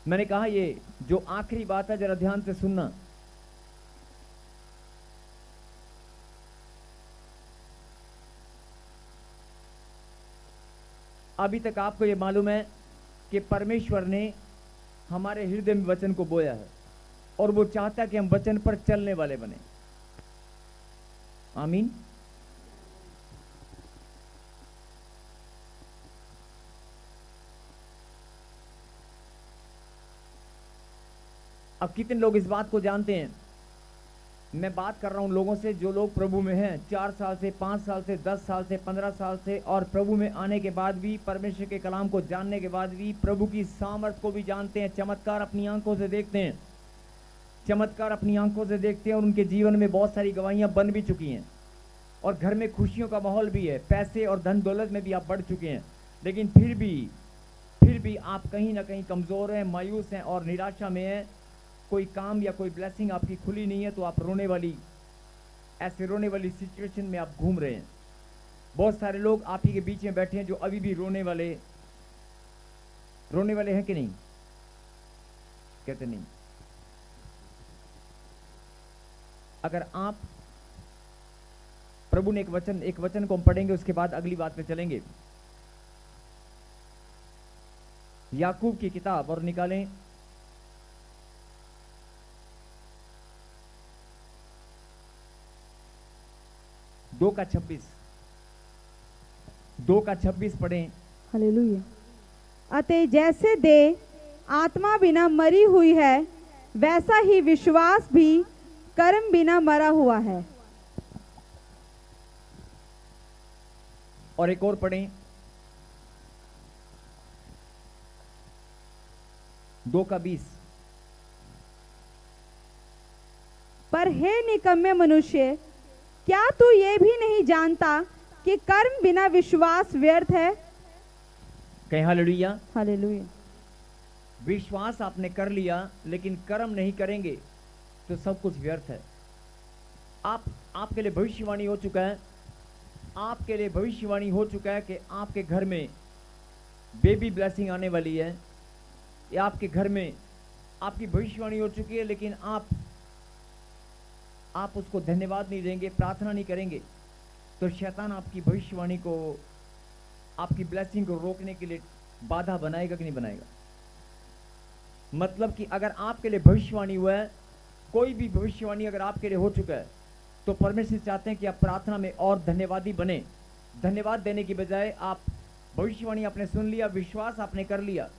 मैंने कहा ये जो आखिरी बात है जरा ध्यान से सुनना। अभी तक आपको ये मालूम है कि परमेश्वर ने हमारे हृदय में वचन को बोया है और वो चाहता है कि हम वचन पर चलने वाले बने। आमीन। अब कितने लोग इस बात को जानते हैं? मैं बात कर रहा हूं लोगों से जो लोग प्रभु में हैं, 4 साल से, 5 साल से, 10 साल से, 15 साल से, और प्रभु में आने के बाद भी, परमेश्वर के कलाम को जानने के बाद भी, प्रभु की सामर्थ को भी जानते हैं, चमत्कार अपनी आंखों से देखते हैं, चमत्कार अपनी आंखों से देखते हैं, और उनके जीवन में बहुत सारी गवाहियां बन भी चुकी हैं और घर में खुशियों का माहौल भी है, पैसे और धन दौलत में भी आप बढ़ चुके हैं। लेकिन फिर भी आप कहीं ना कहीं कमजोर हैं, मायूस हैं और निराशा में हैं। कोई काम या कोई ब्लेसिंग आपकी खुली नहीं है, तो आप रोने वाली सिचुएशन में आप घूम रहे हैं। बहुत सारे लोग आप ही के बीच में बैठे हैं जो अभी भी रोने वाले हैं कि नहीं? कहते नहीं। अगर आप प्रभु ने एक वचन को हम पढ़ेंगे, उसके बाद अगली बात पे चलेंगे। याकूब की किताब, और निकालें 2:26 पढ़ें। हालेलुया। अतः जैसे देह आत्मा बिना मरी हुई है, वैसा ही विश्वास भी कर्म बिना मरा हुआ है। और एक और पढ़ें 2:20। पर हे निकम्मे मनुष्य, क्या तू ये भी नहीं जानता कि कर्म बिना विश्वास व्यर्थ है? कहीं हालेलुया। हालेलुया। विश्वास आपने कर लिया लेकिन कर्म नहीं करेंगे तो सब कुछ व्यर्थ है। आपके लिए भविष्यवाणी हो चुका है, आपके लिए भविष्यवाणी हो चुका है कि आपके घर में बेबी ब्लेसिंग आने वाली है, या आपके घर में आपकी भविष्यवाणी हो चुकी है, लेकिन आप उसको धन्यवाद नहीं देंगे, प्रार्थना नहीं करेंगे, तो शैतान आपकी भविष्यवाणी को, आपकी ब्लेसिंग को रोकने के लिए बाधा बनाएगा कि नहीं बनाएगा? मतलब कि अगर आपके लिए भविष्यवाणी हुआ है, कोई भी भविष्यवाणी अगर आपके लिए हो चुका है, तो परमेश्वर चाहते हैं कि आप प्रार्थना में और धन्यवादी बने। धन्यवाद देने की बजाय आप भविष्यवाणी आपने सुन लिया, विश्वास आपने कर लिया,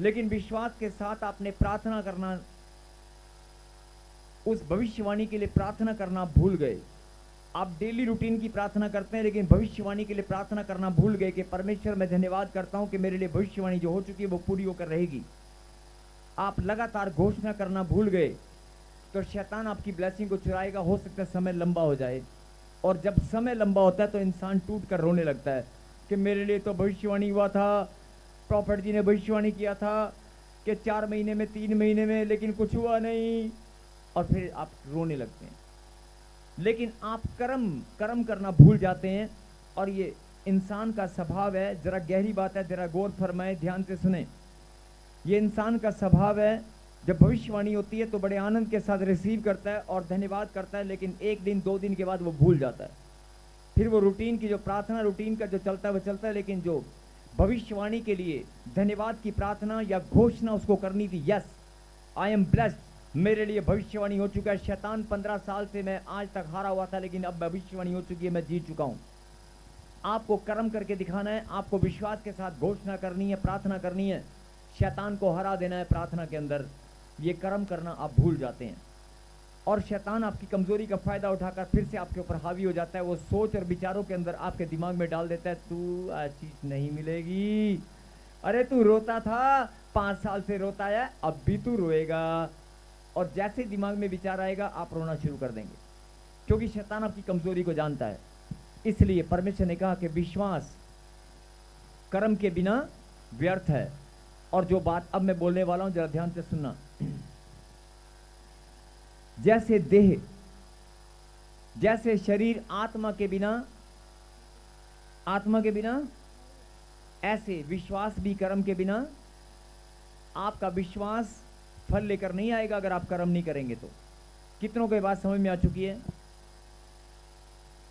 लेकिन विश्वास के साथ आपने प्रार्थना करना, उस भविष्यवाणी के लिए प्रार्थना करना भूल गए। आप डेली रूटीन की प्रार्थना करते हैं, लेकिन भविष्यवाणी के लिए प्रार्थना करना भूल गए कि परमेश्वर मैं धन्यवाद करता हूं कि मेरे लिए भविष्यवाणी जो हो चुकी है वो पूरी होकर रहेगी। आप लगातार घोषणा करना भूल गए, तो शैतान आपकी ब्लेसिंग को चुराएगा। हो सकता है समय लंबा हो जाए, और जब समय लंबा होता है तो इंसान टूट कर रोने लगता है कि मेरे लिए तो भविष्यवाणी हुआ था, प्रॉफिट जी ने भविष्यवाणी किया था कि 4 महीने में, 3 महीने में, लेकिन कुछ हुआ नहीं, और फिर आप रोने लगते हैं। लेकिन आप कर्म करना भूल जाते हैं, और ये इंसान का स्वभाव है। जरा गहरी बात है, जरा गौर फरमाएं, ध्यान से सुने। ये इंसान का स्वभाव है, जब भविष्यवाणी होती है तो बड़े आनंद के साथ रिसीव करता है और धन्यवाद करता है, लेकिन 1 दिन 2 दिन के बाद वो भूल जाता है। फिर वो रूटीन की जो प्रार्थना, रूटीन का जो चलता है वो चलता है, लेकिन जो भविष्यवाणी के लिए धन्यवाद की प्रार्थना या घोषणा उसको करनी थी, यस आई एम ब्लेस्ड, मेरे लिए भविष्यवाणी हो चुका है। शैतान 15 साल से मैं आज तक हारा हुआ था, लेकिन अब भविष्यवाणी हो चुकी है, मैं जीत चुका हूं। आपको कर्म करके दिखाना है, आपको विश्वास के साथ घोषणा करनी है, प्रार्थना करनी है, शैतान को हरा देना है प्रार्थना के अंदर। ये कर्म करना आप भूल जाते हैं, और शैतान आपकी कमजोरी का फायदा उठाकर फिर से आपके ऊपर हावी हो जाता है। वो सोच और विचारों के अंदर आपके दिमाग में डाल देता है, तू आज चीज नहीं मिलेगी, अरे तू रोता था, 5 साल से रोता है, अब भी तू रोएगा। और जैसे दिमाग में विचार आएगा आप रोना शुरू कर देंगे, क्योंकि शैतान आपकी कमजोरी को जानता है। इसलिए परमेश्वर ने कहा कि विश्वास कर्म के बिना व्यर्थ है। और जो बात अब मैं बोलने वाला हूं जरा ध्यान से सुनना। जैसे देह, जैसे शरीर आत्मा के बिना, ऐसे विश्वास भी कर्म के बिना आपका विश्वास फल लेकर नहीं आएगा अगर आप कर्म नहीं करेंगे तो। कितनों को ये बात समझ में आ चुकी है?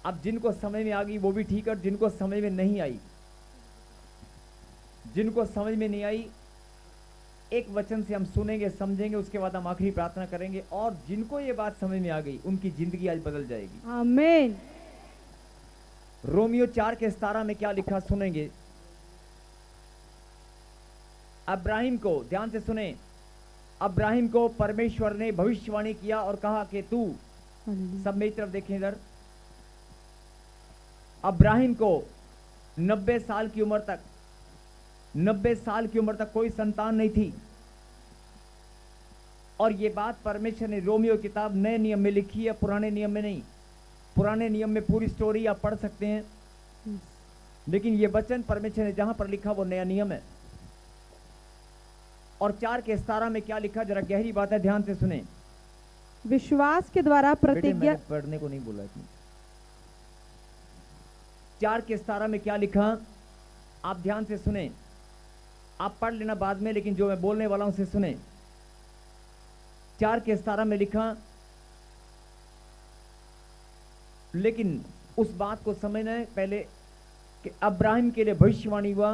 अब जिनको समझ में आ गई वो भी ठीक है, और जिनको समझ में नहीं आई, जिनको समझ में नहीं आई, एक वचन से हम सुनेंगे, समझेंगे, उसके बाद हम आखिरी प्रार्थना करेंगे, और जिनको ये बात समझ में आ गई उनकी जिंदगी आज बदल जाएगी। आमीन। रोमियो 4:17 में क्या लिखा सुनेंगे। अब्राहिम को, ध्यान से सुने, अब्राहिम को परमेश्वर ने भविष्यवाणी किया और कहा कि तू, सब मेरी तरफ देखें इधर, अब्राहिम को 90 साल की उम्र तक, 90 साल की उम्र तक कोई संतान नहीं थी, और ये बात परमेश्वर ने रोमियो किताब नए नियम में लिखी है, पुराने नियम में नहीं। पुराने नियम में पूरी स्टोरी आप पढ़ सकते हैं, लेकिन ये वचन परमेश्वर ने जहां पर लिखा वो नया नियम है। और 4:17 में क्या लिखा, जरा गहरी बात है, ध्यान से सुने। विश्वास के द्वारा प्रतिज्ञा, मैंने पढ़ने को नहीं बोला इसमें। 4:17 में क्या लिखा, आप ध्यान से सुने, आप पढ़ लेना बाद में, लेकिन जो मैं बोलने वाला हूं उसे सुने। 4:17 में लिखा, लेकिन उस बात को समझना है पहले कि अब्राहिम के लिए भविष्यवाणी हुआ,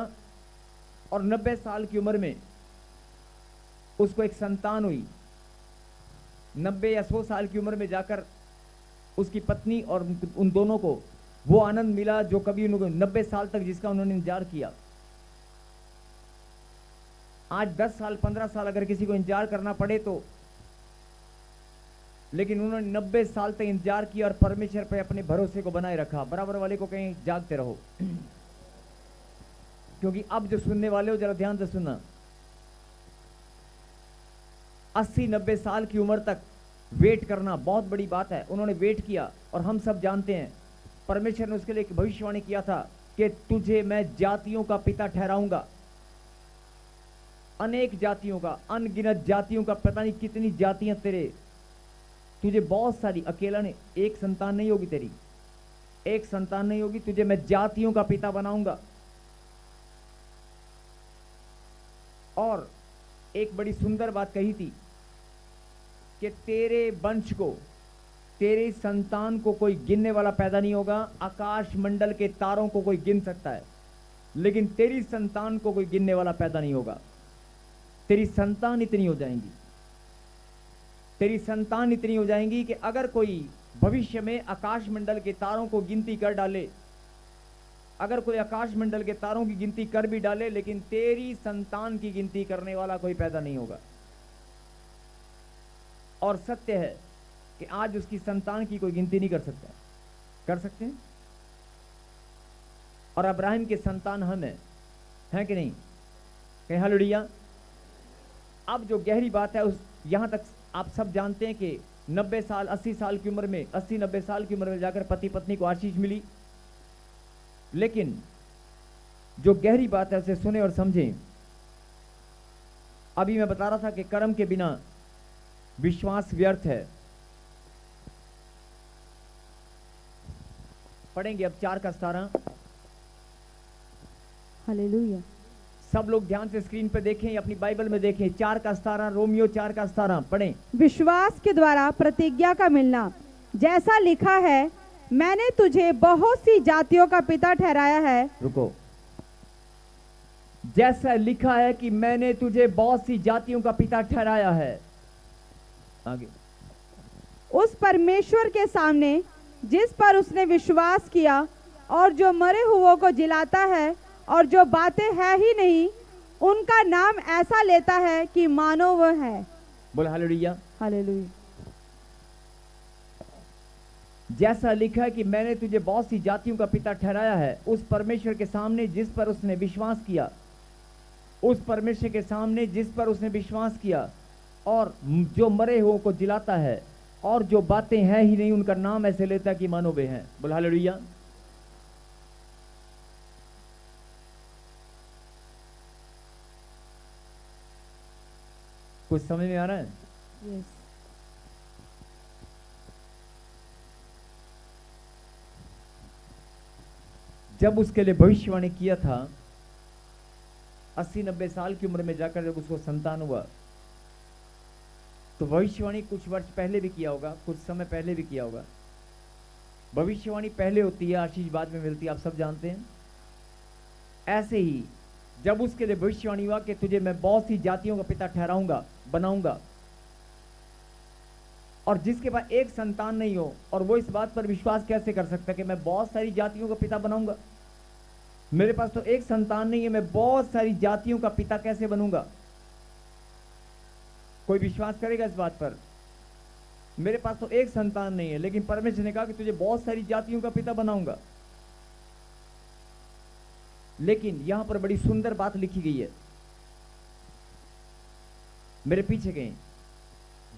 और 90 साल की उम्र में उसको एक संतान हुई। 90 या 100 साल की उम्र में जाकर उसकी पत्नी और उन दोनों को वो आनंद मिला जो कभी उनको 90 साल तक जिसका उन्होंने इंतजार किया। आज 10 साल 15 साल अगर किसी को इंतजार करना पड़े तो, लेकिन उन्होंने 90 साल तक इंतजार किया और परमेश्वर पे अपने भरोसे को बनाए रखा। बराबर वाले को कहीं जागते रहो, क्योंकि अब जो सुनने वाले हो जरा ध्यान से सुनना। 80-90 साल की उम्र तक वेट करना बहुत बड़ी बात है। उन्होंने वेट किया, और हम सब जानते हैं परमेश्वर ने उसके लिए एक भविष्यवाणी किया था कि तुझे मैं जातियों का पिता ठहराऊंगा। अनेक जातियों का, अनगिनत जातियों का, पता नहीं कितनी जातियां तेरे, तुझे बहुत सारी, अकेला नहीं, एक संतान नहीं होगी तेरी, एक संतान नहीं होगी, तुझे मैं जातियों का पिता बनाऊंगा। और एक बड़ी सुंदर बात कही थी कि तेरे वंश को, तेरे संतान को कोई गिनने वाला पैदा नहीं होगा। आकाश मंडल के तारों को कोई गिन सकता है, लेकिन तेरी संतान को कोई गिनने वाला पैदा नहीं होगा। तेरी संतान इतनी हो जाएंगी, तेरी संतान इतनी हो जाएंगी कि अगर कोई भविष्य में आकाश मंडल के तारों को गिनती कर डाले, अगर कोई आकाश मंडल के तारों की गिनती कर भी डाले, लेकिन तेरी संतान की गिनती करने वाला कोई पैदा नहीं होगा। और सत्य है कि आज उसकी संतान की कोई गिनती नहीं कर सकता। कर सकते हैं? और अब्राहिम के संतान हम हैं कि नहीं? कहीं हालेलुया। अब जो गहरी बात है, उस यहां तक आप सब जानते हैं कि 90 साल 80 साल की उम्र में, 80-90 साल की उम्र में जाकर पति पत्नी को आशीष मिली। लेकिन जो गहरी बात है उसे सुने और समझें। अभी मैं बता रहा था कि कर्म के बिना विश्वास व्यर्थ है। पढ़ेंगे अब 4:17। हालेलुया। सब लोग ध्यान से स्क्रीन पे देखें या अपनी बाइबल में देखें। 4:17, रोमियो 4:17 पढ़ें। विश्वास के द्वारा प्रतिज्ञा का मिलना, जैसा लिखा है, मैंने तुझे बहुत सी जातियों का पिता ठहराया है। रुको, जैसा लिखा है कि मैंने तुझे बहुत सी जातियों का पिता ठहराया है। आगे, उस परमेश्वर के सामने जिस पर उसने विश्वास किया, और जो मरे हुओं को जिलाता है, और जो बातें है ही नहीं उनका नाम ऐसा लेता है कि मानो वह है। बोला हालेलुया। हालेलुया। जैसा लिखा है कि मैंने तुझे बहुत सी जातियों का पिता ठहराया है, उस परमेश्वर के सामने जिस पर उसने विश्वास किया, उस परमेश्वर के सामने जिस पर उसने विश्वास किया, और जो मरे हुओं को जिलाता है, और जो बातें हैं ही नहीं उनका नाम ऐसे लेता है कि मानो वे हैं। बोला हालेलुया। कुछ समझ में आ रहा है? यस। जब उसके लिए भविष्यवाणी किया था, 80-90 साल की उम्र में जाकर जब उसको संतान हुआ, तो भविष्यवाणी कुछ वर्ष पहले भी किया होगा, कुछ समय पहले भी किया होगा। भविष्यवाणी पहले होती है, आशीष बाद में मिलती है, आप सब जानते हैं। ऐसे ही जब उसके लिए भविष्यवाणी हुआ कि तुझे मैं बहुत सी जातियों का पिता ठहराऊंगा, बनाऊंगा, और जिसके पास एक संतान नहीं हो, और वो इस बात पर विश्वास कैसे कर सकता है कि मैं बहुत सारी जातियों का पिता बनाऊंगा? मेरे पास तो एक संतान नहीं है, मैं बहुत सारी जातियों का पिता कैसे बनूंगा? कोई विश्वास करेगा इस बात पर? मेरे पास तो एक संतान नहीं है, लेकिन परमेश्वर ने कहा कि तुझे बहुत सारी जातियों का पिता बनाऊंगा। लेकिन यहां पर बड़ी सुंदर बात लिखी गई है, मेरे पीछे गए,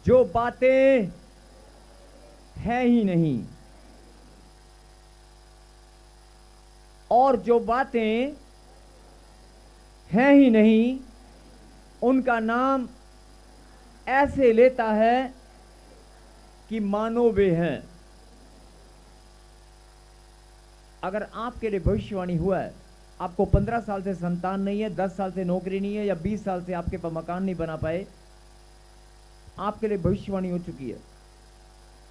जो बातें है ही नहीं और जो बातें हैं ही नहीं, उनका नाम ऐसे लेता है कि मानो वे हैं। अगर आपके लिए भविष्यवाणी हुआ है, आपको 15 साल से संतान नहीं है, 10 साल से नौकरी नहीं है, या 20 साल से आपके पास मकान नहीं बना पाए, आपके लिए भविष्यवाणी हो चुकी है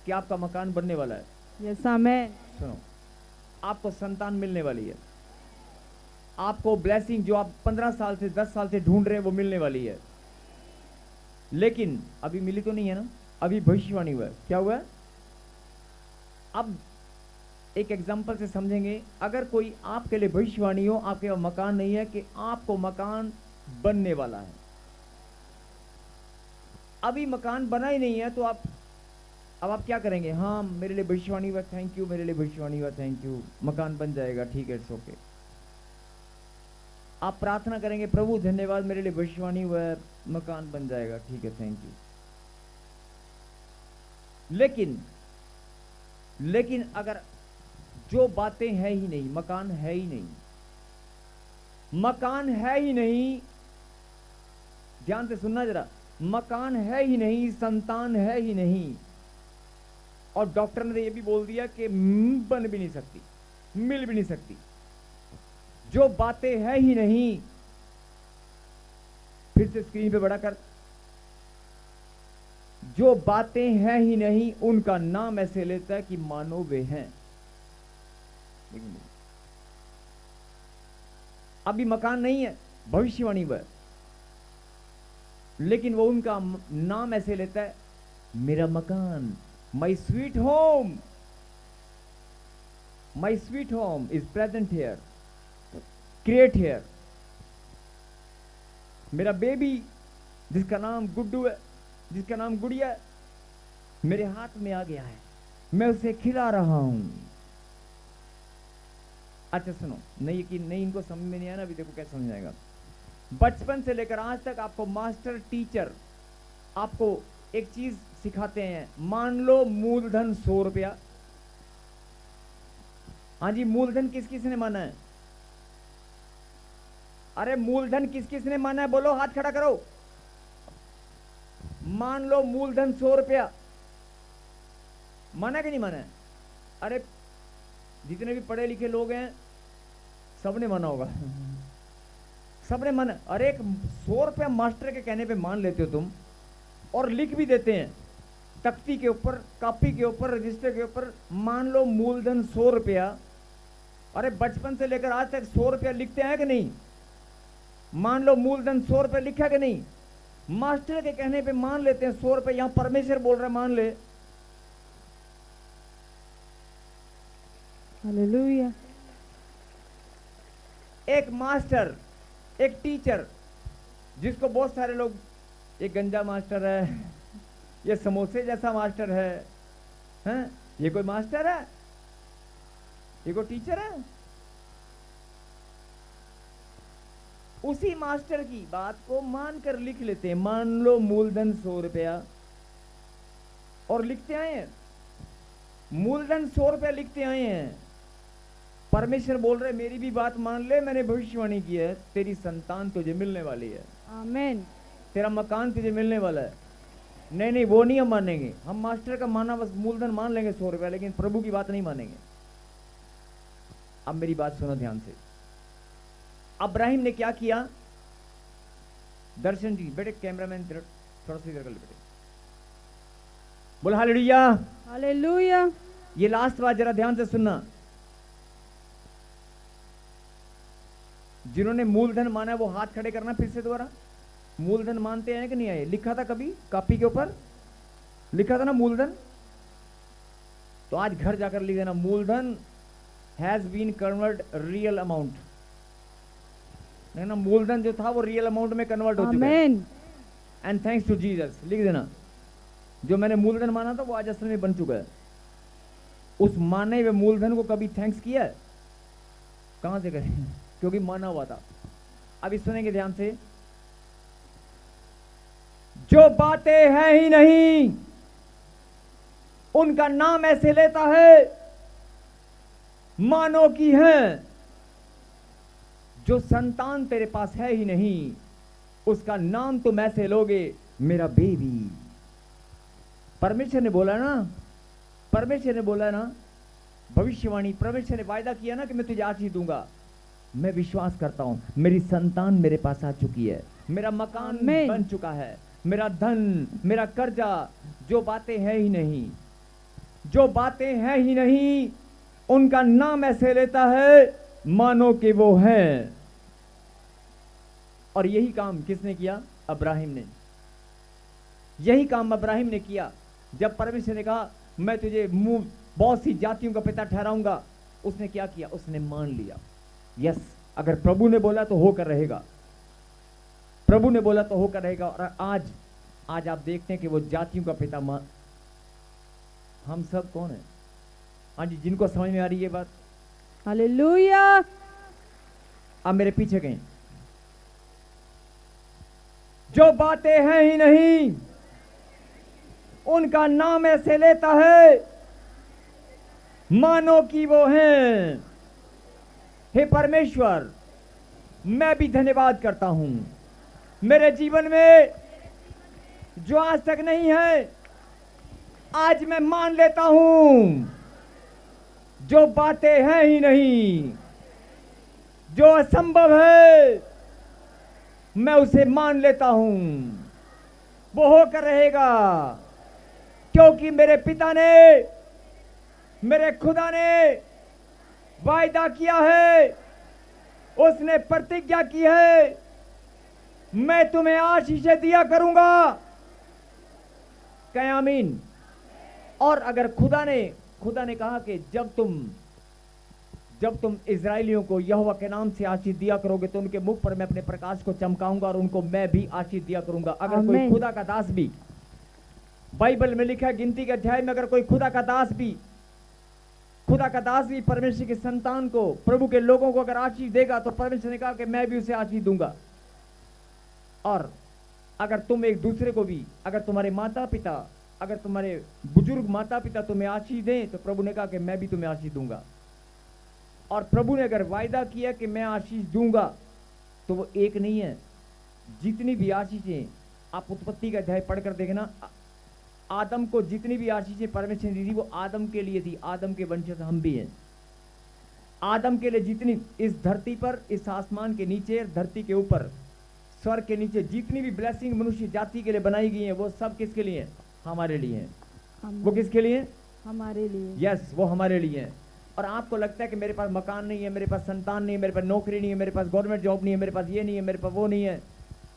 कि आपका मकान बनने वाला है। Yes amen. सुनो, आपको संतान मिलने वाली है, आपको ब्लेसिंग जो आप 15 साल से 10 साल से ढूंढ रहे हैं वो मिलने वाली है। लेकिन अभी मिली तो नहीं है ना, अभी भविष्यवाणी हुआ है। क्या हुआ है? अब एक एग्जांपल से समझेंगे। अगर कोई आपके लिए भविष्यवाणी हो, आपके पास मकान नहीं है, कि आपको मकान बनने वाला है, अभी मकान बना ही नहीं है, तो अब आप क्या करेंगे? हाँ, मेरे लिए भविष्यवाणी हुआ, थैंक यू, मेरे लिए भविष्यवाणी हुआ, थैंक यू, मकान बन जाएगा, ठीक है, इट्स ओके। आप प्रार्थना करेंगे, प्रभु धन्यवाद, मेरे लिए भविष्यवाणी हुआ है, मकान बन जाएगा, ठीक है, थैंक यू। लेकिन अगर जो बातें है ही नहीं, मकान है ही नहीं, मकान है ही नहीं, ध्यान से सुनना जरा, मकान है ही नहीं, संतान है ही नहीं, और डॉक्टर ने ये भी बोल दिया कि बन भी नहीं सकती, मिल भी नहीं सकती, जो बातें है ही नहीं, फिर से स्क्रीन पे बड़ा कर, जो बातें हैं ही नहीं, उनका नाम ऐसे लेता है कि मानो वे हैं। अभी मकान नहीं है, भविष्यवाणी हुआ है, लेकिन वो उनका नाम ऐसे लेता है, मेरा मकान, my sweet home, my sweet home is present here, create here. मेरा बेबी जिसका नाम गुड्डू है, जिसका नाम गुड़िया है, मेरे हाथ में आ गया है, मैं उसे खिला रहा हूं। अच्छा सुनो, नहीं कि नहीं, इनको समझ में नहीं आया ना, अभी देखो कैसे समझाएगा। बचपन से लेकर आज तक आपको मास्टर टीचर आपको एक चीज सिखाते हैं, मान लो मूलधन 100 रुपया। हाँ जी, मूलधन किस किस ने माना है? अरे मूलधन किस किस ने माना है? बोलो, हाथ खड़ा करो। मान लो मूलधन 100 रुपया, माना कि नहीं माना है? अरे जितने भी पढ़े लिखे लोग हैं सबने माना होगा, सबने माना। अरे एक 100 रुपया मास्टर के कहने पे मान लेते हो तुम, और लिख भी देते हैं तख्ती के ऊपर, कॉपी के ऊपर, रजिस्टर के ऊपर, मान लो मूलधन 100 रुपया। अरे बचपन से लेकर आज तक 100 रुपया लिखते हैं कि नहीं? मान लो मूलधन 100 रुपया लिखा कि नहीं? मास्टर के कहने पे मान लेते हैं 100 रुपये, यहां परमेश्वर बोल रहा है मान ले। हालेलुया। एक मास्टर, एक टीचर, जिसको बहुत सारे लोग, ये गंजा मास्टर है, ये समोसे जैसा मास्टर है, हैं? ये कोई मास्टर है? ये कोई टीचर है? उसी मास्टर की बात को मानकर लिख लेते हैं, मान लो मूलधन 100 रुपया, और लिखते आए हैं, मूलधन 100 रुपया लिखते आए हैं। परमेश्वर बोल रहे मेरी भी बात मान ले, मैंने भविष्यवाणी की है, तेरी संतान तुझे मिलने वाली है, आमीन। तेरा मकान तुझे मिलने वाला है। नहीं नहीं, वो नहीं हम मानेंगे, हम मास्टर का माना बस मूलधन मान लेंगे 100 रुपया, लेकिन प्रभु की बात नहीं मानेंगे। अब मेरी बात सुनो ध्यान से। अब्राहिम ने क्या किया? दर्शन जी बेटे, कैमरामैन थोड़ा सा इधर कर ले बेटे। बोल हालेलुया। हालेलुया। ये लास्ट बात जरा ध्यान से सुनना। जिन्होंने मूलधन माना वो हाथ खड़े करना फिर से दोबारा। मूलधन मानते हैं कि नहीं आए? लिखा था कभी कॉपी के ऊपर, लिखा था ना मूलधन? तो आज घर जाकर लिख देना, मूलधन has been convert real amount. है ना, मूलधन जो था वो रियल अमाउंट में कन्वर्ट हो चुका है। एंड थैंक्स टू जीसस लिख देना। जो मैंने मूलधन माना था वो आज असल में बन चुका है। उस माने हुए मूलधन को कभी थैंक्स किया है? कहां से करें? क्योंकि माना हुआ था। अभी सुनेंगे ध्यान से। जो बातें हैं ही नहीं उनका नाम ऐसे लेता है मानो की है। जो संतान तेरे पास है ही नहीं उसका नाम तुम ऐसे लोगे मेरा बेबी। परमेश्वर ने बोला ना, परमेश्वर ने बोला ना, भविष्यवाणी, परमेश्वर ने वायदा किया ना कि मैं तुझे आशीष दूंगा। मैं विश्वास करता हूं मेरी संतान मेरे पास आ चुकी है, मेरा मकान बन चुका है, मेरा धन, मेरा कर्जा। जो बातें हैं ही नहीं, जो बातें हैं ही नहीं उनका नाम ऐसे लेता है मानो कि वो है। और यही काम किसने किया? अब्राहिम ने। यही काम अब्राहिम ने किया। जब परमेश्वर ने कहा मैं तुझे बहुत सी जातियों का पिता ठहराऊंगा, उसने क्या किया? उसने मान लिया। यस, अगर प्रभु ने बोला तो होकर रहेगा, प्रभु ने बोला तो होकर रहेगा। और आज आप देखते हैं कि वो जातियों का पिता हम सब कौन है? हाँ जी, जिनको समझ में आ रही है बात, हालेलुया। अब मेरे पीछे कहीं। जो बातें हैं ही नहीं उनका नाम ऐसे लेता है मानो कि वो हैं। हे परमेश्वर, मैं भी धन्यवाद करता हूं मेरे जीवन में जो आज तक नहीं है आज मैं मान लेता हूं। जो बातें हैं ही नहीं, जो असंभव है, मैं उसे मान लेता हूं। वो होकर रहेगा क्योंकि मेरे पिता ने, मेरे खुदा ने वायदा किया है, उसने प्रतिज्ञा की है, मैं तुम्हें आशीषें दिया करूंगा। कहें आमीन। और अगर खुदा ने कहा कि जब तुम इजराइलियों को यहोवा के नाम से आशीष दिया करोगे तो उनके मुख पर मैं अपने प्रकाश को चमकाऊंगा और उनको मैं भी आशीष दिया करूंगा। अगर कोई खुदा का दास भी, बाइबल में लिखा है गिनती के अध्याय में, अगर कोई खुदा का दास भी परमेश्वर के संतान को, प्रभु के लोगों को अगर आशीष देगा तो परमेश्वर ने कहा कि मैं भी उसे आशीष दूंगा। और अगर तुम एक दूसरे को भी, अगर तुम्हारे माता पिता, अगर तुम्हारे बुजुर्ग माता पिता तुम्हें आशीष दें तो प्रभु ने कहा कि मैं भी तुम्हें आशीष दूंगा। और प्रभु ने अगर वायदा किया कि मैं आशीष दूंगा तो वो एक नहीं है, जितनी भी आशीषें, आप उत्पत्ति का अध्याय पढ़कर देखना, आदम को जितनी भी आशीषें परमेश्वर ने दी वो आदम के लिए थी। आदम के वंशज हम भी हैं। आदम के लिए जितनी इस धरती पर, इस आसमान के नीचे, धरती के ऊपर, स्वर्ग के नीचे जितनी भी ब्लेसिंग मनुष्य जाति के लिए बनाई गई है वो सब किसके लिए? हमारे लिए हैं। वो किसके लिए? हमारे लिए। यस, वो हमारे लिए हैं। और आपको लगता है कि मेरे पास मकान नहीं है, मेरे पास संतान नहीं है, मेरे पास नौकरी नहीं है, मेरे पास गवर्नमेंट जॉब नहीं है, मेरे पास ये नहीं है, मेरे पास वो नहीं है।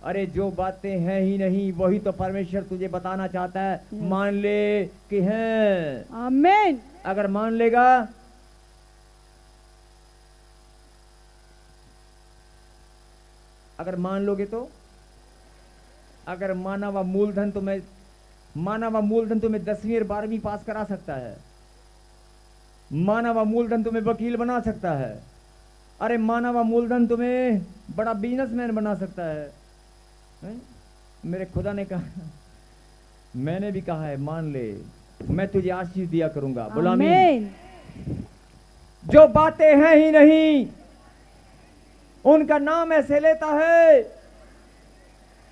अरे जो बातें हैं ही नहीं वही तो परमेश्वर तुझे बताना चाहता है। मान ले कि हैं। आमीन। अगर मान लेगा, अगर मान लोगे तो, अगर माना हुआ मूलधन तुम्हें 10वीं और 12वीं पास करा सकता है, माना हुआ मूलधन तुम्हें वकील बना सकता है, अरे माना हुआ मूलधन तुम्हें बड़ा बिजनेसमैन बना सकता है। मेरे खुदा ने कहा, मैंने भी कहा है, मान ले, मैं तुझे आशीष दिया करूंगा। बोला आमीन। जो बातें हैं ही नहीं उनका नाम ऐसे लेता है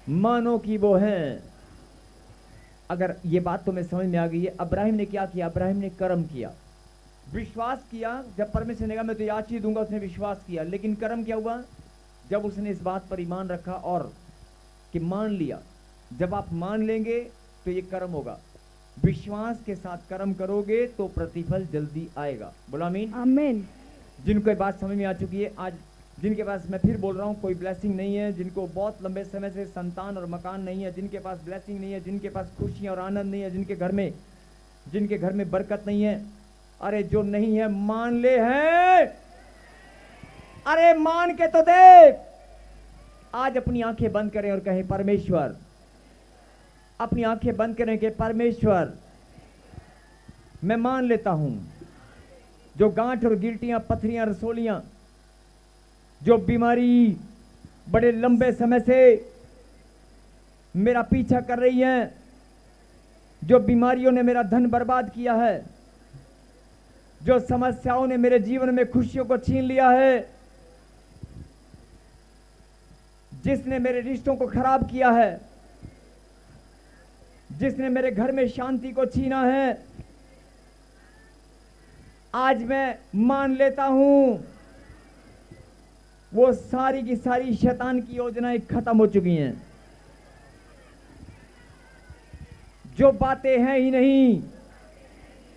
मानो कि वो हैं। अगर ये बात तुम्हें समझ में आ गई है, अब्राहिम ने क्या किया? अब्राहिम ने कर्म किया, विश्वास किया। जब परमेश्वर ने कहा मैं तुझे आशीष दूंगा, उसने विश्वास किया। लेकिन कर्म क्या हुआ? जब उसने इस बात पर ईमान रखा और कि मान लिया। जब आप मान लेंगे तो ये कर्म होगा। विश्वास के साथ कर्म करोगे तो प्रतिफल जल्दी आएगा। बोलो आमीन। आमीन। जिनको ये बात समझ में आ चुकी है, आज जिनके पास, मैं फिर बोल रहा हूँ, कोई ब्लेसिंग नहीं है, जिनको बहुत लंबे समय से संतान और मकान नहीं है, जिनके पास ब्लेसिंग नहीं है, जिनके पास खुशियाँ और आनंद नहीं है, जिनके घर में बरकत नहीं है, अरे जो नहीं है मान ले है, अरे मान के तो दे। आज अपनी आंखें बंद करें और कहें परमेश्वर, अपनी आंखें बंद करें कि परमेश्वर मैं मान लेता हूं, जो गांठ और गिल्टियां, पथरियां, रसोलियां, जो बीमारी बड़े लंबे समय से मेरा पीछा कर रही है, जो बीमारियों ने मेरा धन बर्बाद किया है, जो समस्याओं ने मेरे जीवन में खुशियों को छीन लिया है, जिसने मेरे रिश्तों को खराब किया है, जिसने मेरे घर में शांति को छीना है, आज मैं मान लेता हूं वो सारी की सारी शैतान की योजनाएं खत्म हो चुकी हैं। जो बातें हैं ही नहीं,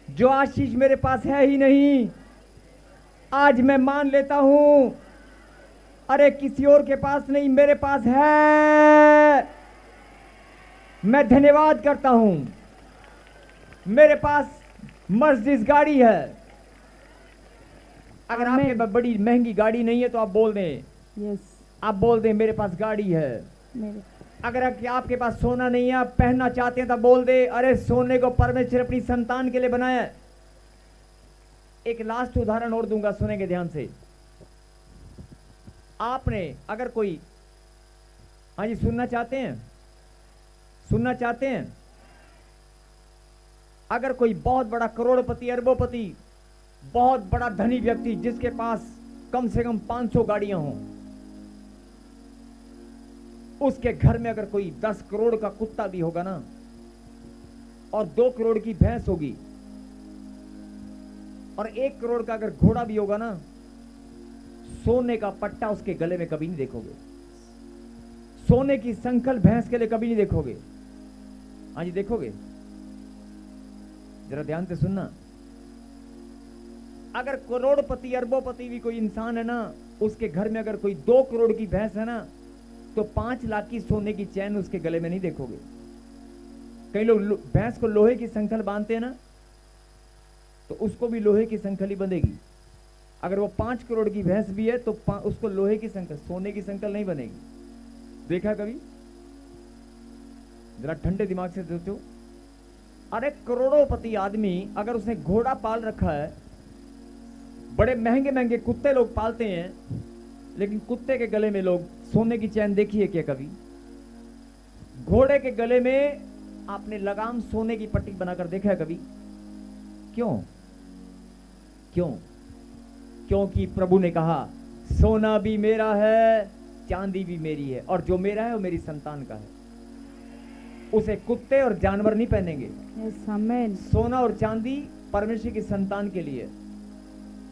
जो आशीष मेरे पास है ही नहीं, आज मैं मान लेता हूं, अरे किसी और के पास नहीं, मेरे पास है। मैं धन्यवाद करता हूं, मेरे पास मर्सिडीज गाड़ी है। अगर आपके पास बड़ी महंगी गाड़ी नहीं है तो आप बोल दें, यस, आप बोल दें मेरे पास गाड़ी है। मेरे अगर आपके पास सोना नहीं है, आप पहनना चाहते हैं, तो बोल दे, अरे सोने को परमेश्वर अपनी संतान के लिए बनाया है। एक लास्ट उदाहरण और दूंगा, सुनेंगे ध्यान से। आपने अगर कोई, हाँ जी, सुनना चाहते हैं, सुनना चाहते हैं? अगर कोई बहुत बड़ा करोड़पति, अरबोपति, बहुत बड़ा धनी व्यक्ति, जिसके पास कम से कम 500 गाड़ियां हों, उसके घर में अगर कोई 10 करोड़ का कुत्ता भी होगा ना, और 2 करोड़ की भैंस होगी, और 1 करोड़ का अगर घोड़ा भी होगा ना, सोने का पट्टा उसके गले में कभी नहीं देखोगे। सोने की संकल भैंस के लिए कभी नहीं देखोगे। हाँ जी, देखोगे? जरा ध्यान से सुनना। अगर करोड़पति, अरबोपति भी कोई इंसान है ना, उसके घर में अगर कोई 2 करोड़ की भैंस है ना, तो 5 लाख की सोने की चैन उसके गले में नहीं देखोगे। कई लोग भैंस को लोहे की संकल बांधते हैं ना, तो उसको भी लोहे की संकल ही बंधेगी। अगर वो 5 करोड़ की भैंस भी है तो उसको लोहे की संकल, सोने की संकल नहीं बनेगी। देखा कभी? जरा ठंडे दिमाग से सोचो। अरे करोड़ोपति आदमी अगर उसने घोड़ा पाल रखा है, बड़े महंगे महंगे कुत्ते लोग पालते हैं, लेकिन कुत्ते के गले में लोग सोने की चैन देखी है क्या कभी? घोड़े के गले में आपने लगाम सोने की पट्टी बनाकर देखा है कभी? क्यों? क्यों? क्योंकि प्रभु ने कहा सोना भी मेरा है, चांदी भी मेरी है, और जो मेरा है वो मेरी संतान का है। उसे कुत्ते और जानवर नहीं पहनेंगे। यस, आमीन। सोना और चांदी परमेश्वर की संतान के लिए।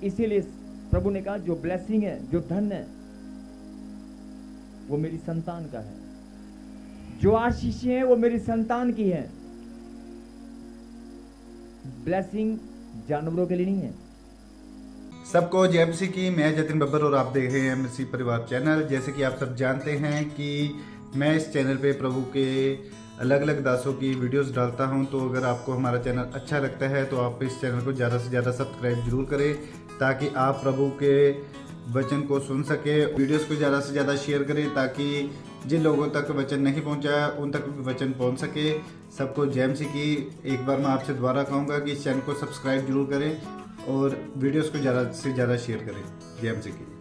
इसीलिए प्रभु ने कहा जो ब्लेसिंग है, जो धन है, वो मेरी संतान का है। जो आशीषें हैं वो मेरी संतान की है। ब्लेसिंग जानवरों के लिए नहीं है। सबको जय मसीह की। मैं जतिन बब्बर और आप देख रहे हैं मसीह परिवार चैनल। जैसे कि आप सब जानते हैं कि मैं इस चैनल पे प्रभु के अलग अलग दासों की वीडियोस डालता हूं, तो अगर आपको हमारा चैनल अच्छा लगता है तो आप इस चैनल को ज़्यादा से ज़्यादा सब्सक्राइब जरूर करें, ताकि आप प्रभु के वचन को सुन सके। वीडियोस को ज़्यादा से ज़्यादा शेयर करें, ताकि जिन लोगों तक वचन नहीं पहुंचा उन तक भी वचन पहुंच सके। सबको जय मसीह की। एक बार मैं आपसे दोबारा कहूँगा कि इस चैनल को सब्सक्राइब जरूर करें और वीडियोस को ज़्यादा से ज़्यादा शेयर करें। जय मसीह की।